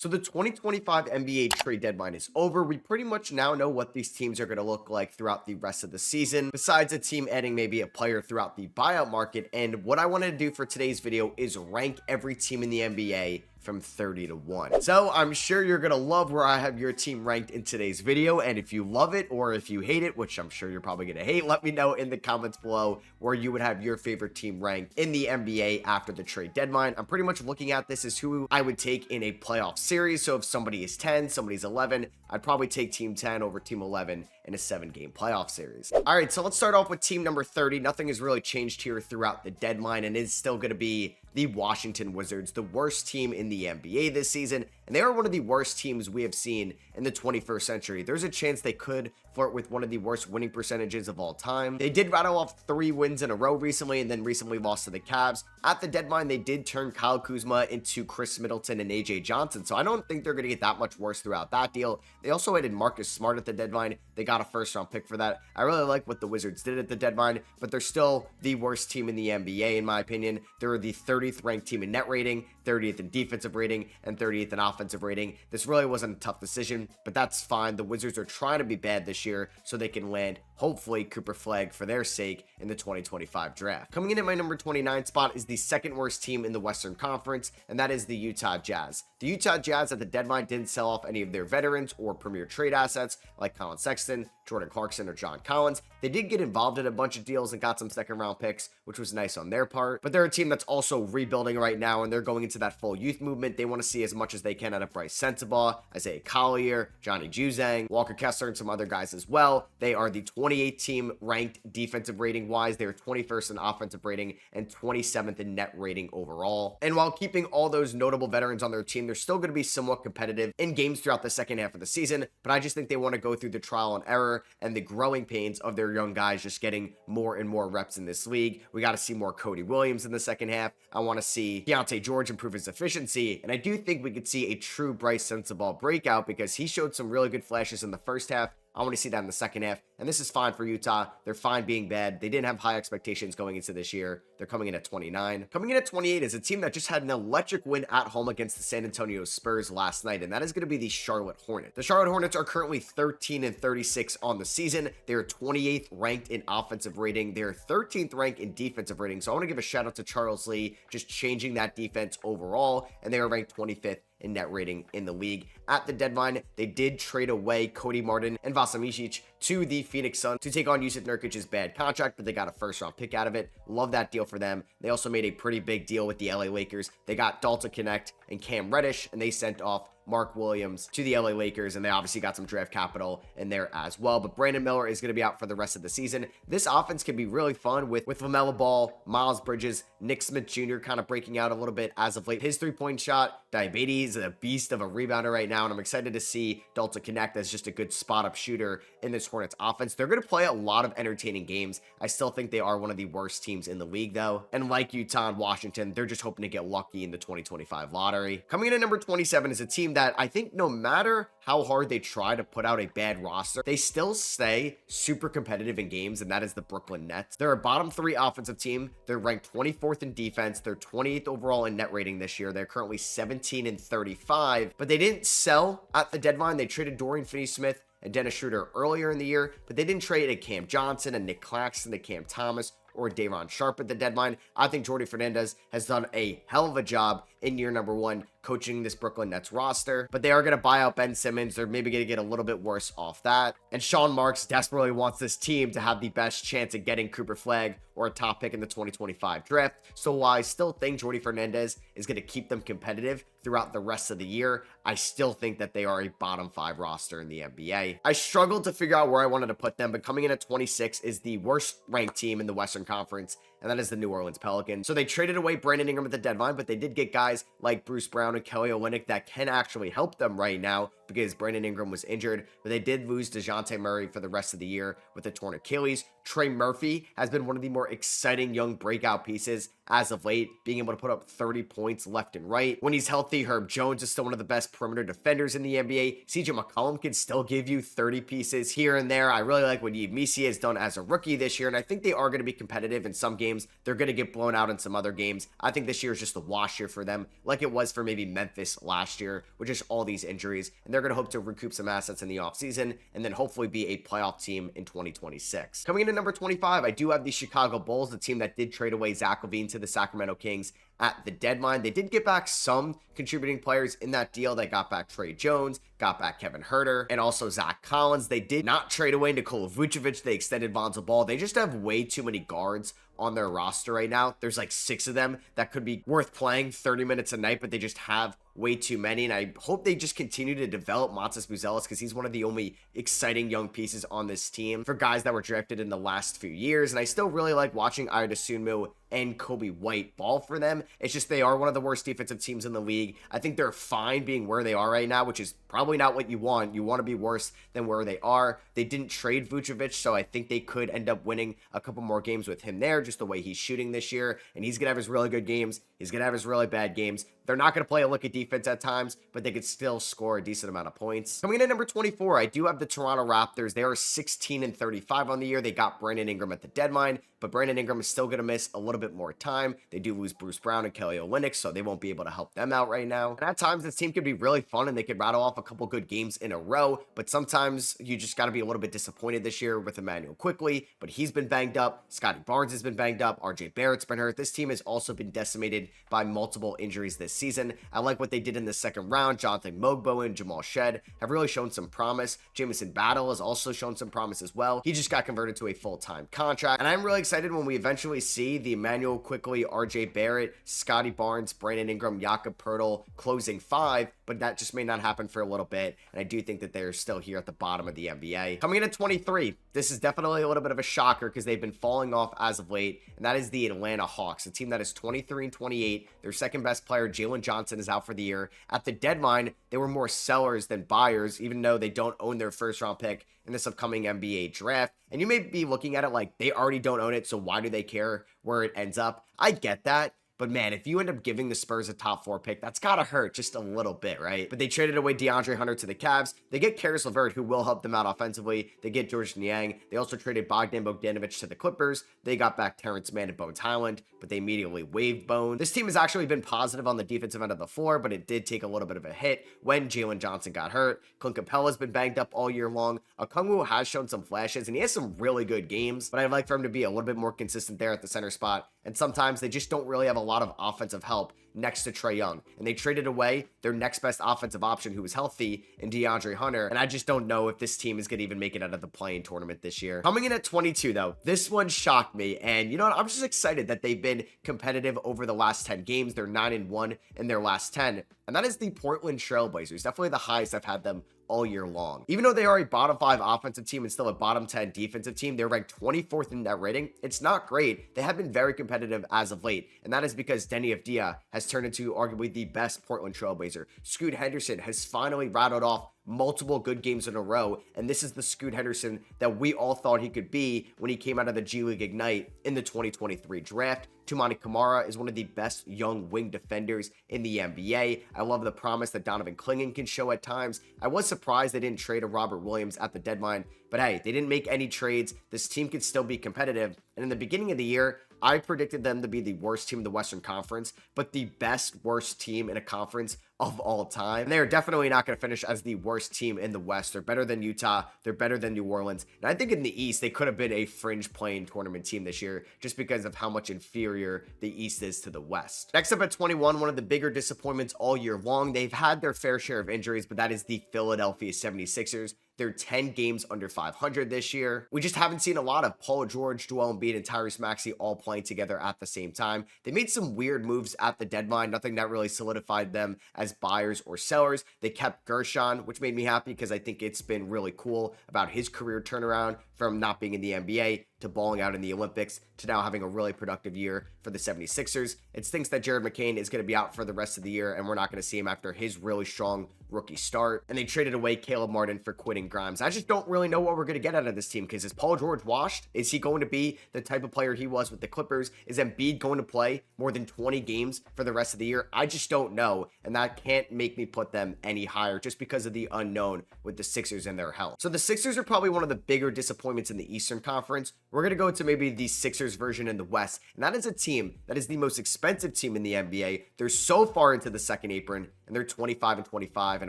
So the 2025 NBA trade deadline is over. We pretty much now know what these teams are going to look like throughout the rest of the season, besides a team adding maybe a player throughout the buyout market. And what I wanted to do for today's video is rank every team in the NBA from 30 to 1. So I'm sure you're going to love where I have your team ranked in today's video. And if you love it or if you hate it, which I'm sure you're probably going to hate, let me know in the comments below where you would have your favorite team ranked in the NBA after the trade deadline. I'm pretty much looking at this as who I would take in a playoff series. So if somebody is 10, somebody's 11, I'd probably take team 10 over team 11 in a 7-game playoff series. All right, so let's start off with team number 30. Nothing has really changed here throughout the deadline and is still going to be the Washington Wizards, the worst team in the NBA this season, and they are one of the worst teams we have seen in the 21st century. There's a chance they could flirt with one of the worst winning percentages of all time. They did rattle off 3 wins in a row recently and then recently lost to the Cavs. At the deadline, they did turn Kyle Kuzma into Chris Middleton and AJ Johnson, so I don't think they're going to get that much worse throughout that deal. They also added Marcus Smart at the deadline. They got a first-round pick for that. I really like what the Wizards did at the deadline, but they're still the worst team in the NBA, in my opinion. They're the 30th ranked team in net rating, 30th in defensive rating, and 30th in offensive rating. This really wasn't a tough decision, but that's fine. The Wizards are trying to be bad this year so they can land, hopefully, Cooper Flag for their sake in the 2025 draft. Coming in at my number 29 spot is the second worst team in the Western Conference, and that is the Utah Jazz. The Utah Jazz at the deadline didn't sell off any of their veterans or premier trade assets like Colin Sexton, Jordan Clarkson, or John Collins. They did get involved in a bunch of deals and got some second-round picks, which was nice on their part, but they're a team that's also rebuilding right now, and they're going into that full youth movement. They want to see as much as they can out of Bryce Sensabaugh, Isaiah Collier, Johnny Juzang, Walker Kessler, and some other guys as well. They are the 28th team ranked defensive rating wise. They are 21st in offensive rating and 27th in net rating overall. And while keeping all those notable veterans on their team, they're still going to be somewhat competitive in games throughout the second half of the season, but I just think they want to go through the trial and error and the growing pains of their young guys just getting more and more reps in this league. We got to see more Cody Williams in the second half. I want to see Deontay George improve his efficiency, and I do think we could see a true Bryce Sensabaugh breakout because he showed some really good flashes in the first half. I want to see that in the second half, and this is fine for Utah. They're fine being bad. They didn't have high expectations going into this year. They're coming in at 29. Coming in at 28 is a team that just had an electric win at home against the San Antonio Spurs last night, and that is going to be the Charlotte Hornets. The Charlotte Hornets are currently 13 and 36 on the season. They're 28th ranked in offensive rating. They're 13th ranked in defensive rating, so I want to give a shout out to Charles Lee just changing that defense overall, and they are ranked 25th in net rating in the league. At the deadline, they did trade away Cody Martin and Vasiljevic to the Phoenix Suns to take on Jusuf Nurkic's bad contract, but they got a first-round pick out of it. Love that deal for them. They also made a pretty big deal with the LA Lakers. They got Dalton Connect and Cam Reddish, and they sent off Mark Williams to the LA Lakers, and they obviously got some draft capital in there as well. But Brandon Miller is going to be out for the rest of the season. This offense can be really fun with LaMelo Ball, Miles Bridges, Nick Smith Jr. kind of breaking out a little bit as of late. His three-point shot, Diabetes, a beast of a rebounder right now, and I'm excited to see Dalton Connect as just a good spot-up shooter in this Hornets offense. They're going to play a lot of entertaining games. I still think they are one of the worst teams in the league, though. And like Utah and Washington, they're just hoping to get lucky in the 2025 lottery. Coming in at number 27 is a team that I think no matter how hard they try to put out a bad roster, they still stay super competitive in games, and that is the Brooklyn Nets. They're a bottom 3 offensive team. They're ranked 24th in defense. They're 28th overall in net rating this year. They're currently 17 and 35, but they didn't sell at the deadline. They traded Dorian Finney-Smith and Dennis Schroeder earlier in the year, but they didn't trade a Cam Johnson and Nick Claxton to Cam Thomas or Day'Ron Sharpe at the deadline. I think Jordi Fernandez has done a hell of a job in year number 1 coaching this Brooklyn Nets roster, but they are going to buy out Ben Simmons. They're maybe going to get a little bit worse off that. And Sean Marks desperately wants this team to have the best chance at getting Cooper Flag or a top pick in the 2025 draft. So while I still think Jordi Fernandez is going to keep them competitive throughout the rest of the year, I still think that they are a bottom 5 roster in the NBA. I struggled to figure out where I wanted to put them, but coming in at 26 is the worst ranked team in the Western Conference, and that is the New Orleans Pelicans. So they traded away Brandon Ingram at the deadline, but they did get guys like Bruce Brown and Kelly Olynyk that can actually help them right now because Brandon Ingram was injured, but they did lose DeJounte Murray for the rest of the year with a torn Achilles. Trey Murphy has been one of the more exciting young breakout pieces as of late, being able to put up 30 points left and right. When he's healthy, Herb Jones is still one of the best perimeter defenders in the NBA. CJ McCollum can still give you 30 pieces here and there. I really like what Yves Missi has done as a rookie this year, and I think they are going to be competitive in some games. They're going to get blown out in some other games. I think this year is just a wash year for them, like it was for maybe Memphis last year, with just all these injuries, and they're going to hope to recoup some assets in the offseason and then hopefully be a playoff team in 2026. Coming into number 25, I do have the Chicago Bulls, the team that did trade away Zach LaVine to the Sacramento Kings at the deadline. They did get back some contributing players in that deal. They got back Trey Jones, got back Kevin Huerter, and also Zach Collins. They did not trade away Nikola Vucevic. They extended Lonzo Ball. They just have way too many guards on their roster right now. There's like 6 of them that could be worth playing 30 minutes a night, but they just have way too many, and I hope they just continue to develop Montas Buzelis because he's one of the only exciting young pieces on this team for guys that were drafted in the last few years, and I still really like watching Ayo Dosunmu and Kobe White ball for them. It's just they are one of the worst defensive teams in the league. I think they're fine being where they are right now, which is probably not what you want. You want to be worse than where they are. They didn't trade Vucevic, so I think they could end up winning a couple more games with him there, just the way he's shooting this year, and he's going to have his really good games. He's going to have his really bad games. They're not going to play a look at defense at times, but they could still score a decent amount of points. Coming in at number 24, I do have the Toronto Raptors. They are 16-35 on the year. They got Brandon Ingram at the deadline, but Brandon Ingram is still going to miss a little bit more time. They do lose Bruce Brown and Kelly Olynyk, so they won't be able to help them out right now. And at times, this team could be really fun, and they could rattle off a couple good games in a row, but sometimes you just got to be a little bit disappointed this year with Emmanuel Quickly, but he's been banged up. Scotty Barnes has been banged up. RJ Barrett's been hurt. This team has also been decimated by multiple injuries this season. I like what they did in the second round. Jonathan Mogbo and Jamal Shed have really shown some promise. Jamison Battle has also shown some promise as well. He just got converted to a full-time contract, and I'm really excited when we eventually see the Emmanuel Quickly, RJ Barrett, Scotty Barnes, Brandon Ingram, Jakob Poeltl closing 5, but that just may not happen for a little bit, and I do think that they're still here at the bottom of the NBA. Coming in at 23, this is definitely a little bit of a shocker because they've been falling off as of late, and that is the Atlanta Hawks, a team that is 23-28. Their second best player, Jalen Johnson, is out for the year. At the deadline, they were more sellers than buyers, even though they don't own their first round pick in this upcoming NBA draft. And you may be looking at it like they already don't own it, so why do they care where it ends up? I get that. But man, if you end up giving the Spurs a top 4 pick, that's gotta hurt just a little bit, right? But they traded away DeAndre Hunter to the Cavs. They get Karis LeVert, who will help them out offensively. They get George Niang. They also traded Bogdan Bogdanovic to the Clippers. They got back Terrence Mann and Bones Highland, but they immediately waived Bones. This team has actually been positive on the defensive end of the floor, but it did take a little bit of a hit when Jalen Johnson got hurt. Clint Capella's been banged up all year long. Okongwu has shown some flashes, and he has some really good games, but I'd like for him to be a little bit more consistent there at the center spot. And sometimes they just don't really have a lot of offensive help next to Trae Young. And they traded away their next best offensive option who was healthy in DeAndre Hunter. And I just don't know if this team is going to even make it out of the play-in tournament this year. Coming in at 22, though, this one shocked me. And you know what? I'm just excited that they've been competitive over the last 10 games. They're 9-1 in their last 10. And that is the Portland Trailblazers. Definitely the highest I've had them all year long. Even though they are a bottom 5 offensive team and still a bottom 10 defensive team, they're ranked 24th in net rating. It's not great. They have been very competitive as of late, and that is because Denny Avdia has turned into arguably the best Portland Trailblazer. Scoot Henderson has finally rattled off multiple good games in a row, and this is the Scoot Henderson that we all thought he could be when he came out of the G League Ignite in the 2023 draft. Toumani Camara is one of the best young wing defenders in the NBA. I love the promise that Donovan Clingan can show at times. I was surprised they didn't trade a Robert Williams at the deadline, but hey, they didn't make any trades. This team could still be competitive, and in the beginning of the year, I predicted them to be the worst team in the Western Conference, but the best worst team in a conference of all time. And they are definitely not going to finish as the worst team in the West. They're better than Utah. They're better than New Orleans. And I think in the East, they could have been a fringe play-in tournament team this year just because of how much inferior the East is to the West. Next up at 21, one of the bigger disappointments all year long. They've had their fair share of injuries, but that is the Philadelphia 76ers. They're 10 games under 500 this year. We just haven't seen a lot of Paul George, Joel Embiid, and Tyrese Maxey all playing together at the same time. They made some weird moves at the deadline, nothing that really solidified them as buyers or sellers. They kept Gershon, which made me happy because I think it's been really cool about his career turnaround from not being in the NBA to balling out in the Olympics to now having a really productive year for the 76ers. It stinks that Jared McCain is going to be out for the rest of the year, and we're not going to see him after his really strong rookie start. And they traded away Caleb Martin for Quentin Grimes. I just don't really know what we're going to get out of this team, because is Paul George washed? Is he going to be the type of player he was with the Clippers? Is Embiid going to play more than 20 games for the rest of the year? I just don't know, and that can't make me put them any higher just because of the unknown with the Sixers and their health. So the Sixers are probably one of the bigger disappointments in the Eastern Conference. We're going to go to maybe the Sixers version in the West, and that is a team that is the most expensive team in the NBA. They're so far into the second apron, and they're 25-25, and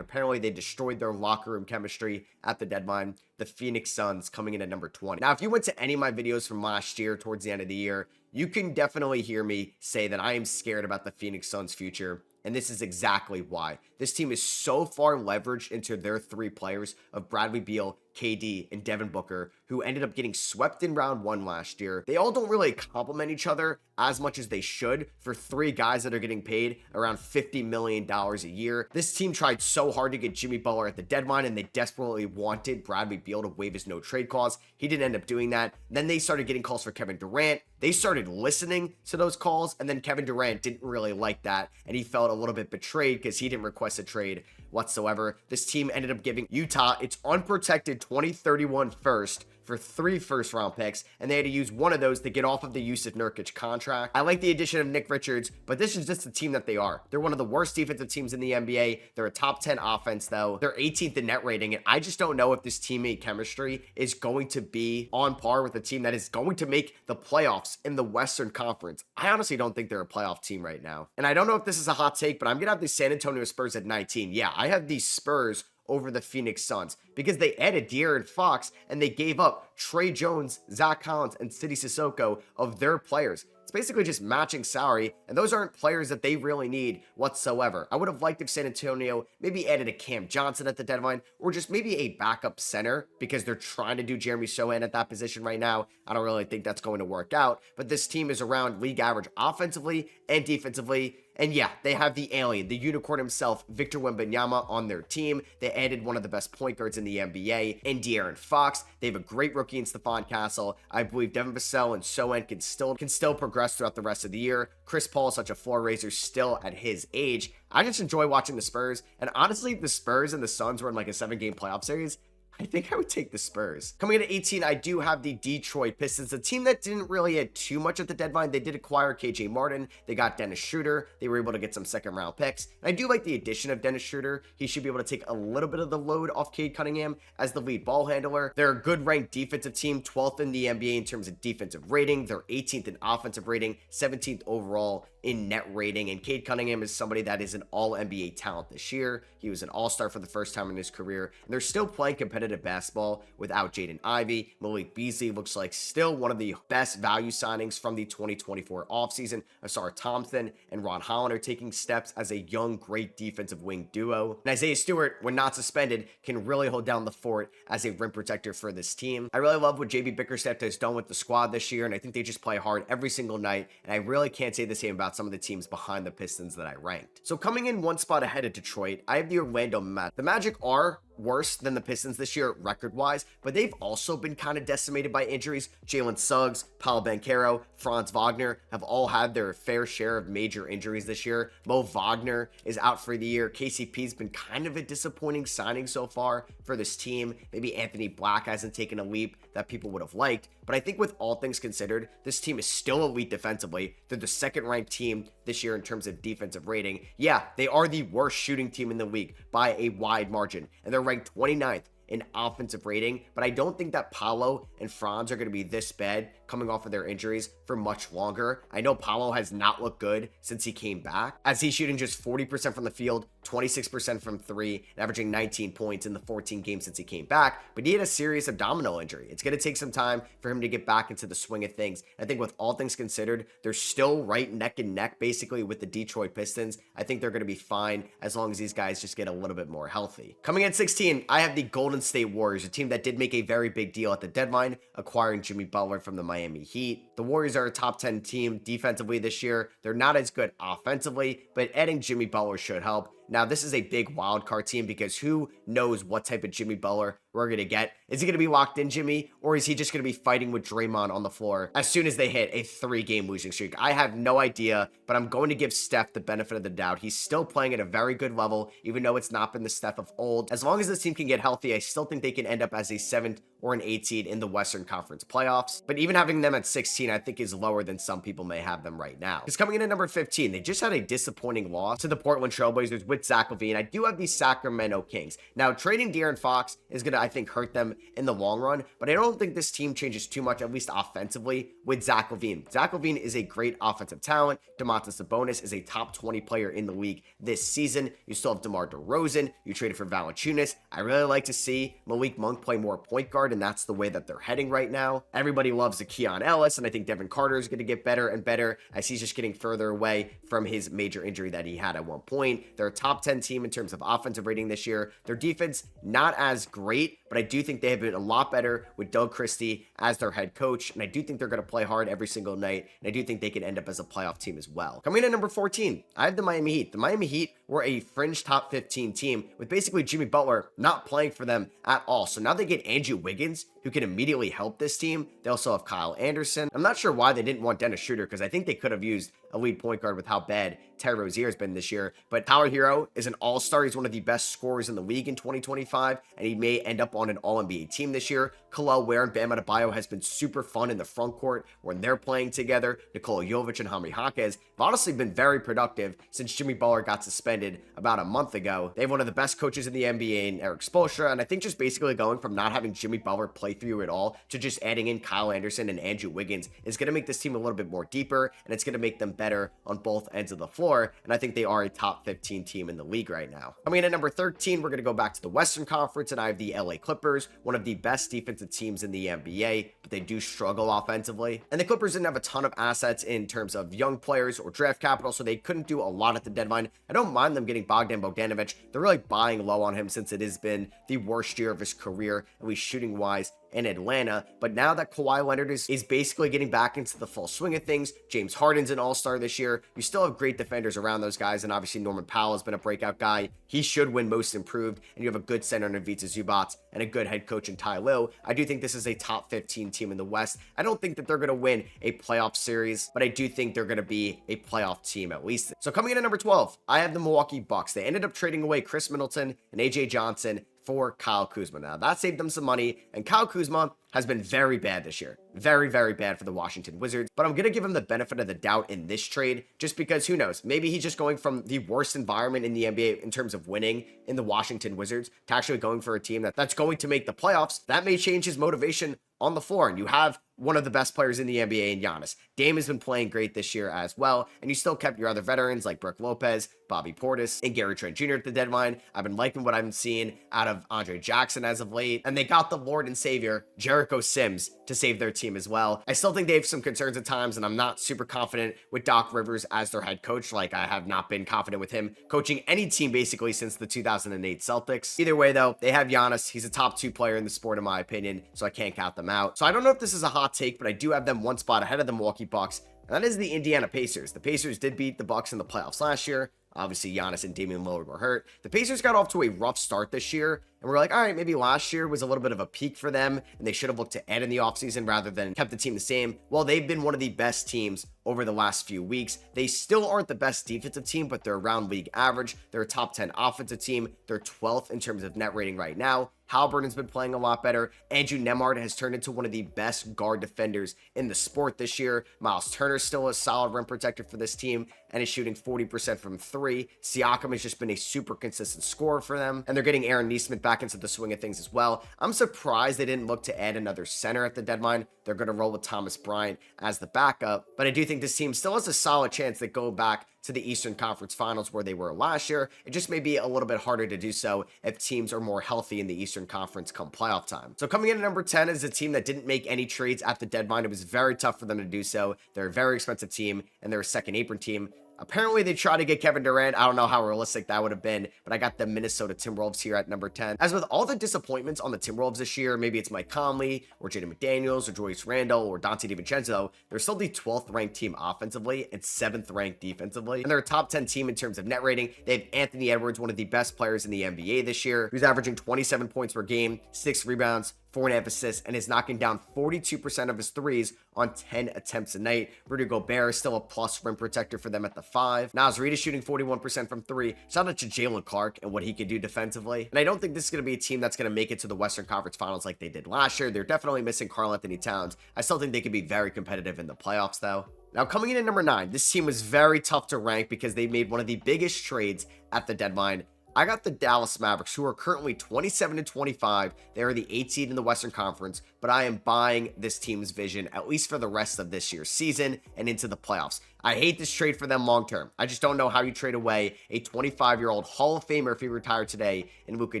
apparently they destroyed their locker room chemistry at the deadline. The Phoenix Suns coming in at number 20. Now, if you went to any of my videos from last year towards the end of the year, you can definitely hear me say that I am scared about the Phoenix Suns' future. And this is exactly why. This team is so far leveraged into their three players of Bradley Beal, KD, and Devin Booker, who ended up getting swept in round one last year. They all don't really complement each other as much as they should for three guys that are getting paid around $50 million a year. This team tried so hard to get Jimmy Butler at the deadline, and they desperately wanted Bradley Beal to waive his no-trade clause. He didn't end up doing that. Then they started getting calls for Kevin Durant. They started listening to those calls, and then Kevin Durant didn't really like that, and he felt a little bit betrayed because he didn't request a trade whatsoever. This team ended up giving Utah its unprotected 2031 first for 3 first-round picks, and they had to use one of those to get off of the Yusuf Nurkic contract. I like the addition of Nick Richards, but this is just the team that they are. They're one of the worst defensive teams in the NBA. They're a top 10 offense, though. They're 18th in net rating, and I just don't know if this teammate chemistry is going to be on par with a team that is going to make the playoffs in the Western Conference. I honestly don't think they're a playoff team right now. And I don't know if this is a hot take, but I'm going to have the San Antonio Spurs at 19. Yeah, I have the Spurs over the Phoenix Suns because they added De'Aaron Fox and they gave up Trey Jones, Zach Collins, and Sidi Sissoko of their players. It's basically just matching salary, and those aren't players that they really need whatsoever. I would have liked if San Antonio maybe added a Cam Johnson at the deadline, or just maybe a backup center, because they're trying to do Jeremy Sohan at that position right now. I don't really think that's going to work out, but this team is around league average offensively and defensively. And yeah, they have the alien, the unicorn himself, Victor Wembanyama on their team. They added one of the best point guards in the NBA in De'Aaron Fox. They have a great rookie in Stephon Castle. I believe Devin Vassell and Sohan can still progress throughout the rest of the year. Chris Paul is such a floor raiser still at his age. I just enjoy watching the Spurs. And honestly, if the Spurs and the Suns were in like a 7-game playoff series, I think I would take the Spurs. Coming in at 18, I do have the Detroit Pistons, a team that didn't really add too much at the deadline. They did acquire KJ Martin. They got Dennis Schroeder. They were able to get some second-round picks. And I do like the addition of Dennis Schroeder. He should be able to take a little bit of the load off Cade Cunningham as the lead ball handler. They're a good ranked defensive team, 12th in the NBA in terms of defensive rating. They're 18th in offensive rating, 17th overall in net rating. And Cade Cunningham is somebody that is an all-NBA talent this year. He was an all-star for the first time in his career. And they're still playing competitive basketball without Jaden Ivey. Malik Beasley looks like still one of the best value signings from the 2024 offseason. Asar Thompson and Ron Holland are taking steps as a young, great defensive wing duo. And Isaiah Stewart, when not suspended, can really hold down the fort as a rim protector for this team. I really love what JB Bickerstaff has done with the squad this year, and I think they just play hard every single night. And I really can't say the same about some of the teams behind the Pistons that I ranked. So coming in one spot ahead of Detroit, I have the Orlando Magic. The Magic are worse than the Pistons this year record-wise, but they've also been kind of decimated by injuries. Jalen Suggs, Paolo Banchero, Franz Wagner have all had their fair share of major injuries this year. Mo Wagner is out for the year. KCP's been kind of a disappointing signing so far for this team. Maybe Anthony Black hasn't taken a leap that people would have liked, but I think with all things considered, this team is still elite defensively. They're the second-ranked team this year in terms of defensive rating. Yeah, they are the worst shooting team in the league by a wide margin, and they're ranked 29th in offensive rating, but I don't think that Paolo and Franz are going to be this bad coming off of their injuries for much longer. I know Paolo has not looked good since he came back, as he's shooting just 40% from the field, 26% from three, and averaging 19 points in the 14 games since he came back, but he had a serious abdominal injury. It's going to take some time for him to get back into the swing of things. I think with all things considered, they're still right neck and neck basically with the Detroit Pistons. I think they're going to be fine as long as these guys just get a little bit more healthy. Coming at 16, I have the Golden State Warriors, a team that did make a very big deal at the deadline, acquiring Jimmy Butler from the Miami Heat. The Warriors are a top 10 team defensively this year. They're not as good offensively, but adding Jimmy Butler should help. Now, this is a big wild card team because who knows what type of Jimmy Butler we're going to get. Is he going to be locked in, Jimmy, or is he just going to be fighting with Draymond on the floor as soon as they hit a 3-game losing streak? I have no idea, but I'm going to give Steph the benefit of the doubt. He's still playing at a very good level, even though it's not been the Steph of old. As long as this team can get healthy, I still think they can end up as a 7th or an 8th seed in the Western Conference playoffs. But even having them at 16, I think is lower than some people may have them right now. Because coming in at number 15, they just had a disappointing loss to the Portland Trailblazers with Zach LaVine. I do have the Sacramento Kings. Now, trading De'Aaron Fox is going to, I think, hurt them in the long run, but I don't think this team changes too much, at least offensively, with Zach LaVine. Zach LaVine is a great offensive talent. Domantas Sabonis is a top 20 player in the league this season. You still have DeMar DeRozan. You traded for Valanciunas. I really like to see Malik Monk play more point guard, and that's the way that they're heading right now. Everybody loves the Keon Ellis, and I think Devin Carter is going to get better and better as he's just getting further away from his major injury that he had at one point. They're a top 10 team in terms of offensive rating this year. Their defense, not as great, but I do think they have been a lot better with Doug Christie as their head coach, and I do think they're going to play hard every single night, and I do think they can end up as a playoff team as well. Coming in at number 14, I have the Miami Heat. The Miami Heat were a fringe top 15 team with basically Jimmy Butler not playing for them at all. So now they get Andrew Wiggins, who can immediately help this team. They also have Kyle Anderson. I'm not sure why they didn't want Dennis Schroeder, because I think they could have used a lead point guard with how bad Terry Rozier has been this year. But Tyler Hero is an all-star. He's one of the best scorers in the league in 2025, and he may end up on an all-NBA team this year. Kel'el Ware and Bam Adebayo has been super fun in the front court when they're playing together. Nikola Jovic and Jaime Jaquez have honestly been very productive since Jimmy Butler got suspended about a month ago. They have one of the best coaches in the NBA in Eric Spoelstra, and I think just basically going from not having Jimmy Butler play through at all to just adding in Kyle Anderson and Andrew Wiggins is going to make this team a little bit more deeper, and it's going to make them better on both ends of the floor, and I think they are a top 15 team in the league right now. Coming in at number 13, we're going to go back to the Western Conference, and I have the LA Clippers, one of the best defensive teams in the NBA, but they do struggle offensively. And the Clippers didn't have a ton of assets in terms of young players or draft capital, so they couldn't do a lot at the deadline. I don't mind them getting Bogdan Bogdanovic. They're really buying low on him since it has been the worst year of his career, at least shooting wise, in Atlanta. But now that Kawhi Leonard is basically getting back into the full swing of things, James Harden's an all-star this year. You still have great defenders around those guys, and obviously Norman Powell has been a breakout guy. He should win most improved, and you have a good center in Ivica Zubac and a good head coach in Ty Lue. I do think this is a top 15 team in the West. I don't think that they're going to win a playoff series, but I do think they're going to be a playoff team at least. So coming in at number 12, I have the Milwaukee Bucks. They ended up trading away Chris Middleton and AJ Johnson for Kyle Kuzma. Now, that saved them some money, and Kyle Kuzma has been very bad this year. Very, very bad for the Washington Wizards, but I'm going to give him the benefit of the doubt in this trade, just because who knows, maybe he's just going from the worst environment in the NBA in terms of winning in the Washington Wizards to actually going for a team that's going to make the playoffs. That may change his motivation on the floor, and you have one of the best players in the NBA in Giannis. Dame has been playing great this year as well, and you still kept your other veterans like Brook Lopez, Bobby Portis, and Gary Trent Jr. at the deadline. I've been liking what I've been seeing out of Andre Jackson as of late, and they got the Lord and Savior, Jericho Sims, to save their team as well. I still think they have some concerns at times, and I'm not super confident with Doc Rivers as their head coach. Like, I have not been confident with him coaching any team basically since the 2008 Celtics. Either way, though, they have Giannis. He's a top 2 player in the sport, in my opinion, so I can't count them out. So I don't know if this is a hot take, but I do have them one spot ahead of the Milwaukee Bucks, and that is the Indiana Pacers. The Pacers did beat the Bucks in the playoffs last year. Obviously, Giannis and Damian Lillard were hurt. The Pacers got off to a rough start this year, and we're like, all right, maybe last year was a little bit of a peak for them, and they should have looked to add in the offseason rather than kept the team the same. Well, they've been one of the best teams over the last few weeks. They still aren't the best defensive team, but they're around league average. They're a top 10 offensive team. They're 12th in terms of net rating right now. Halliburton's been playing a lot better. Andrew Nemhard has turned into one of the best guard defenders in the sport this year. Miles Turner's still a solid rim protector for this team and is shooting 40% from 3. Siakam has just been a super consistent scorer for them, and they're getting Aaron Nesmith back into the swing of things as well. I'm surprised they didn't look to add another center at the deadline. They're going to roll with Thomas Bryant as the backup, but I do think this team still has a solid chance to go back to the Eastern Conference Finals where they were last year. It just may be a little bit harder to do so if teams are more healthy in the Eastern Conference come playoff time. So coming in at number 10 is a team that didn't make any trades at the deadline. It was very tough for them to do so. They're a very expensive team, and they're a second apron team. Apparently, they tried to get Kevin Durant. I don't know how realistic that would have been, but I got the Minnesota Timberwolves here at number 10. As with all the disappointments on the Timberwolves this year, maybe it's Mike Conley or Jaden McDaniels or Julius Randle or Dante DiVincenzo, they're still the 12th ranked team offensively and 7th ranked defensively. And they're a top 10 team in terms of net rating. They have Anthony Edwards, one of the best players in the NBA this year, who's averaging 27 points per game, 6 rebounds, 4.5 assists, and is knocking down 42% of his threes on 10 attempts a night. Rudy Gobert is still a plus rim protector for them at the 5. Naz Reid is shooting 41% from 3. Shout out to Jalen Clark and what he can do defensively. And I don't think this is going to be a team that's going to make it to the Western Conference Finals like they did last year. They're definitely missing Karl-Anthony Towns. I still think they could be very competitive in the playoffs, though. Now, coming in at number 9, this team was very tough to rank because they made one of the biggest trades at the deadline. I got the Dallas Mavericks, who are currently 27-25. They are the 8th seed in the Western Conference, but I am buying this team's vision, at least for the rest of this year's season and into the playoffs. I hate this trade for them long term. I just don't know how you trade away a 25-year-old Hall of Famer if he retired today in Luka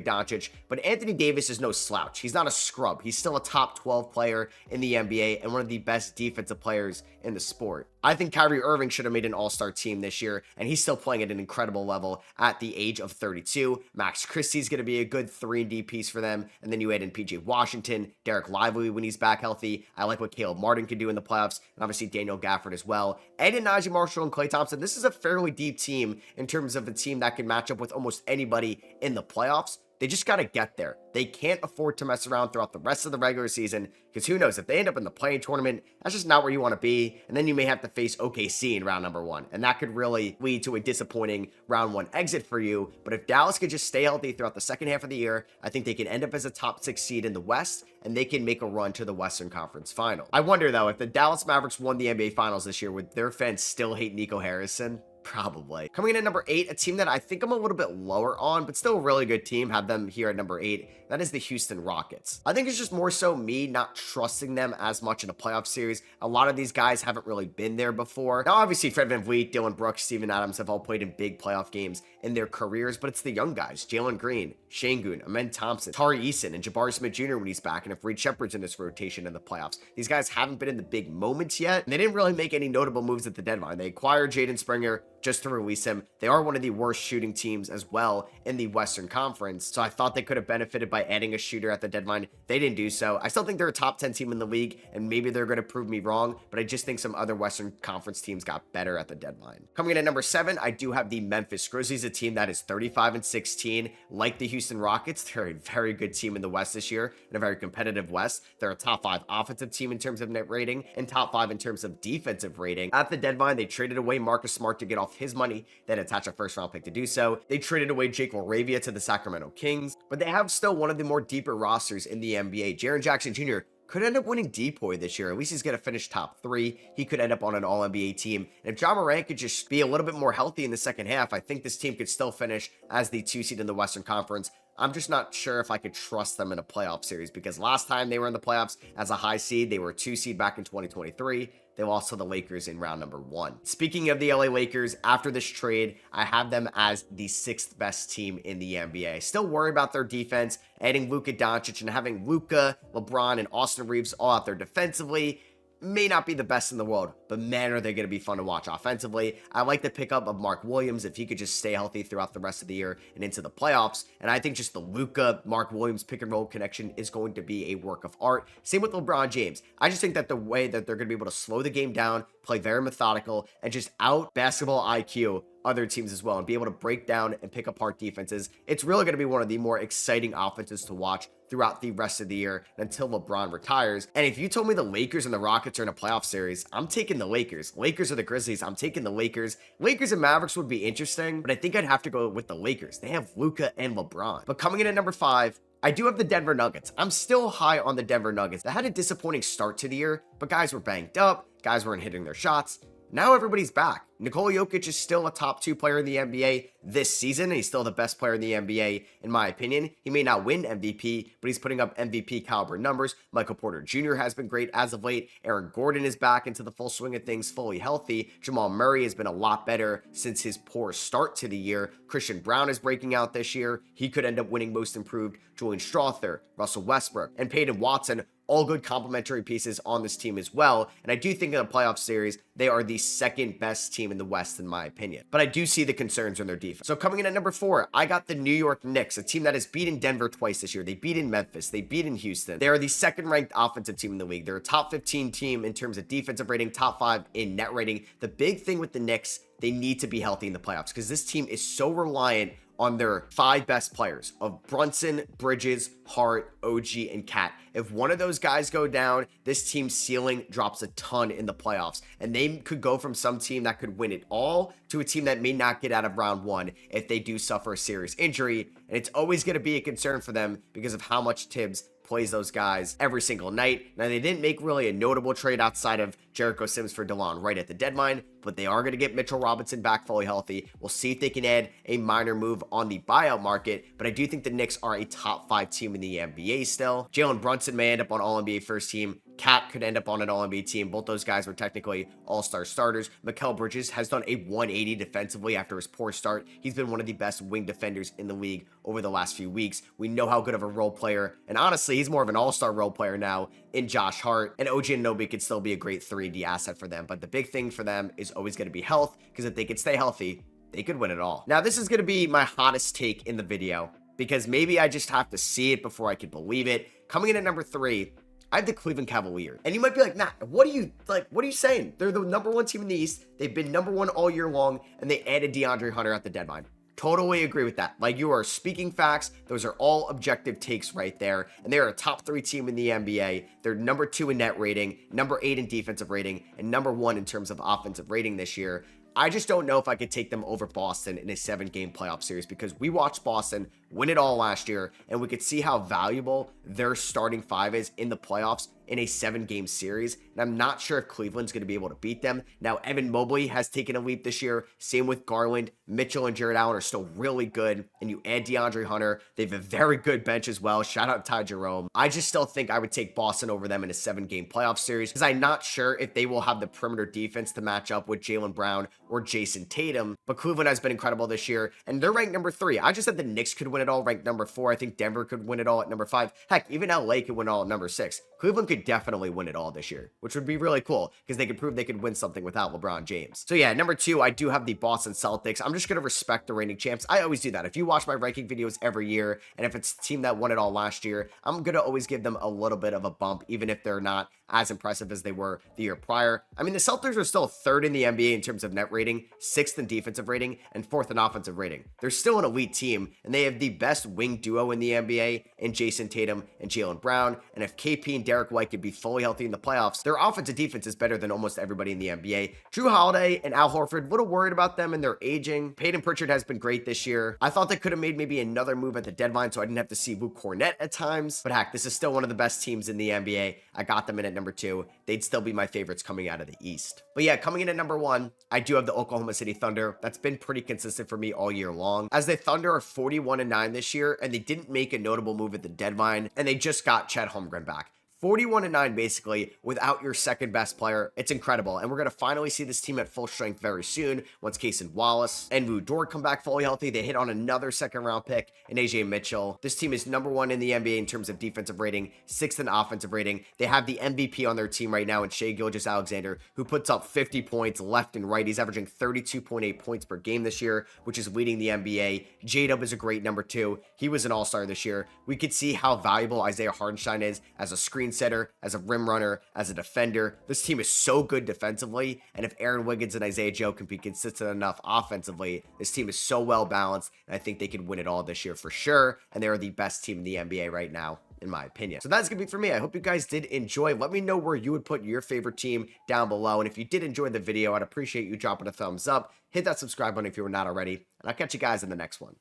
Doncic. But Anthony Davis is no slouch. He's not a scrub. He's still a top 12 player in the NBA and one of the best defensive players in the sport. I think Kyrie Irving should have made an all-star team this year, and he's still playing at an incredible level at the age of 32. Max Christie's going to be a good 3-and-D piece for them. And then you add in PJ Washington, Derek Lively when he's back healthy. I like what Caleb Martin can do in the playoffs, and obviously Daniel Gafford as well. And in Najee Marshall and Klay Thompson, this is a fairly deep team in terms of a team that can match up with almost anybody in the playoffs. They just got to get there. They can't afford to mess around throughout the rest of the regular season because who knows, if they end up in the play-in tournament, that's just not where you want to be. And then you may have to face OKC in round number 1. And that could really lead to a disappointing round 1 exit for you. But if Dallas could just stay healthy throughout the second half of the year, I think they can end up as a top 6 seed in the West and they can make a run to the Western Conference Final. I wonder though, if the Dallas Mavericks won the NBA Finals this year, would their fans still hate Nico Harrison? Probably. Coming in at number 8, a team that I think I'm a little bit lower on, but still a really good team. Have them here at number 8. That is the Houston Rockets. I think it's just more so me not trusting them as much in a playoff series. A lot of these guys haven't really been there before. Now, obviously, Fred VanVleet, Dylan Brooks, Steven Adams have all played in big playoff games in their careers, but it's the young guys. Jalen Green, Şengün, Amen Thompson, Tari Eason, and Jabari Smith Jr. when he's back, and if Reed Shepard's in this rotation in the playoffs. These guys haven't been in the big moments yet, and they didn't really make any notable moves at the deadline. They acquired Jaden Springer just to release him. They are one of the worst shooting teams as well in the Western Conference, so I thought they could have benefited by adding a shooter at the deadline. They didn't do so. I still think they're a top 10 team in the league, and maybe they're going to prove me wrong, but I just think some other Western Conference teams got better at the deadline. Coming in at number 7, I do have the Memphis Grizzlies, a team that is 35-16. Like the Houston Rockets, they're a very good team in the West this year, and a very competitive West. They're a top 5 offensive team in terms of net rating, and top 5 in terms of defensive rating. At the deadline, they traded away Marcus Smart to get off his money, then attach a first round pick to do so. They traded away Jake LaRavia to the Sacramento Kings, but they have still one of the more deeper rosters in the NBA. Jaren Jackson Jr. could end up winning Depoy this year. At least he's going to finish top 3. He could end up on an All-NBA team. And if Ja Morant could just be a little bit more healthy in the second half, I think this team could still finish as the 2 seed in the Western Conference. I'm just not sure if I could trust them in a playoff series because last time they were in the playoffs as a high seed, they were a 2 seed back in 2023. They lost to the Lakers in round number 1. Speaking of the LA Lakers, after this trade, I have them as the 6th best team in the NBA. Still worry about their defense, adding Luka Doncic and having Luka, LeBron, and Austin Reeves all out there defensively. May not be the best in the world, but man, are they going to be fun to watch offensively. I like the pickup of Mark Williams if he could just stay healthy throughout the rest of the year and into the playoffs. And I think just the Luka, Mark Williams pick and roll connection is going to be a work of art. Same with LeBron James. I just think that the way that they're going to be able to slow the game down, play very methodical, and just out basketball IQ other teams as well and be able to break down and pick apart defenses. It's really going to be one of the more exciting offenses to watch throughout the rest of the year until LeBron retires. And if you told me the Lakers and the Rockets are in a playoff series, I'm taking the Lakers. Lakers or the Grizzlies, I'm taking the Lakers. Lakers and Mavericks would be interesting, but I think I'd have to go with the Lakers. They have Luka and LeBron. But coming in at number 5, I do have the Denver Nuggets. I'm still high on the Denver Nuggets. They had a disappointing start to the year, but guys were banged up. Guys weren't hitting their shots. Now everybody's back. Nikola Jokic is still a top 2 player in the NBA this season, and he's still the best player in the NBA, in my opinion. He may not win MVP, but he's putting up MVP caliber numbers. Michael Porter Jr. has been great as of late. Aaron Gordon is back into the full swing of things, fully healthy. Jamal Murray has been a lot better since his poor start to the year. Christian Brown is breaking out this year. He could end up winning Most Improved. Julian Strawther, Russell Westbrook, and Peyton Watson all good complementary pieces on this team as well. And I do think in the playoff series, they are the second best team in the West, in my opinion. But I do see the concerns on their defense. So coming in at number 4, I got the New York Knicks, a team that has beaten Denver twice this year. They beat in Memphis. They beat in Houston. They are the second ranked offensive team in the league. They're a top 15 team in terms of defensive rating, top 5 in net rating. The big thing with the Knicks, they need to be healthy in the playoffs because this team is so reliant on their 5 best players of Brunson, Bridges, Hart, OG, and Cat. If one of those guys go down, this team's ceiling drops a ton in the playoffs. And they could go from some team that could win it all to a team that may not get out of round 1 if they do suffer a serious injury. And it's always going to be a concern for them because of how much Tibbs plays those guys every single night. Now, they didn't make really a notable trade outside of Jericho Sims for DeLon right at the deadline, but they are going to get Mitchell Robinson back fully healthy. We'll see if they can add a minor move on the buyout market, but I do think the Knicks are a top 5 team in the NBA still. Jalen Brunson may end up on All-NBA first team. Cat could end up on an All-NBA team. Both those guys were technically all-star starters. Mikal Bridges has done a 180 defensively after his poor start. He's been one of the best wing defenders in the league over the last few weeks. We know how good of a role player, and honestly, he's more of an all-star role player now in Josh Hart, and OG Anunoby could still be a great 3D asset for them, but the big thing for them is always going to be health, because if they could stay healthy, they could win it all. Now, this is going to be my hottest take in the video, because maybe I just have to see it before I can believe it. Coming in at number 3, I have the Cleveland Cavaliers. And you might be like, Matt, what are you saying? They're the number 1 team in the East. They've been number 1 all year long, and they added DeAndre Hunter at the deadline. Totally agree with that. Like, you are speaking facts. Those are all objective takes right there. And they are a top 3 team in the NBA. They're number 2 in net rating, number 8 in defensive rating, and number 1 in terms of offensive rating this year. I just don't know if I could take them over Boston in a 7-game playoff series because we watched Boston win it all last year, and we could see how valuable their starting 5 is in the playoffs in a 7-game series, and I'm not sure if Cleveland's going to be able to beat them. Now, Evan Mobley has taken a leap this year. Same with Garland. Mitchell and Jared Allen are still really good, and you add DeAndre Hunter. They have a very good bench as well. Shout out Ty Jerome. I just still think I would take Boston over them in a 7-game playoff series because I'm not sure if they will have the perimeter defense to match up with Jaylen Brown or Jason Tatum, but Cleveland has been incredible this year, and they're ranked number 3. I just said the Knicks could win it all, ranked number 4. I think Denver could win it all at number 5. Heck, even LA could win it all at number 6. Cleveland could definitely win it all this year, which would be really cool because they could prove they could win something without LeBron James. So yeah, number 2, I do have the Boston Celtics. I'm just going to respect the reigning champs. I always do that. If you watch my ranking videos every year, and if it's a team that won it all last year, I'm going to always give them a little bit of a bump, even if they're not as impressive as they were the year prior. I mean, the Celtics are still 3rd in the NBA in terms of net rating, 6th in defensive rating, and 4th in offensive rating. They're still an elite team, and they have the best wing duo in the NBA in Jason Tatum and Jaylen Brown. And if KP and Derek White could be fully healthy in the playoffs, their offensive defense is better than almost everybody in the NBA. Drew Holiday and Al Horford, a little worried about them and their aging. Peyton Pritchard has been great this year. I thought they could have made maybe another move at the deadline so I didn't have to see Luke Cornett at times. But heck, this is still one of the best teams in the NBA. I got them in at number 2. They'd still be my favorites coming out of the East. But yeah, coming in at number 1, I do have the Oklahoma City Thunder. That's been pretty consistent for me all year long. As the Thunder are 41-9 this year, and they didn't make a notable move at the deadline, and they just got Chet Holmgren back. 41-9 basically without your second best player. It's incredible. And we're going to finally see this team at full strength very soon once Cason Wallace and Lou Dort come back fully healthy. They hit on another second round pick in AJ Mitchell. This team is number 1 in the NBA in terms of defensive rating, 6th in offensive rating. They have the MVP on their team right now in Shai Gilgeous-Alexander, who puts up 50 points left and right. He's averaging 32.8 points per game this year, which is leading the NBA. J-Dub is a great number 2. He was an all-star this year. We could see how valuable Isaiah Hartenstein is as a screen setter, as a rim runner, as a defender. This team is so good defensively, and if Aaron Wiggins and Isaiah Joe can be consistent enough offensively, this team is so well balanced, and I think they could win it all this year for sure, and they are the best team in the NBA right now, in my opinion. So that's gonna be for me. I hope you guys did enjoy. Let me know where you would put your favorite team down below, and if you did enjoy the video, I'd appreciate you dropping a thumbs up. Hit that subscribe button if you were not already, and I'll catch you guys in the next one.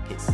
Peace.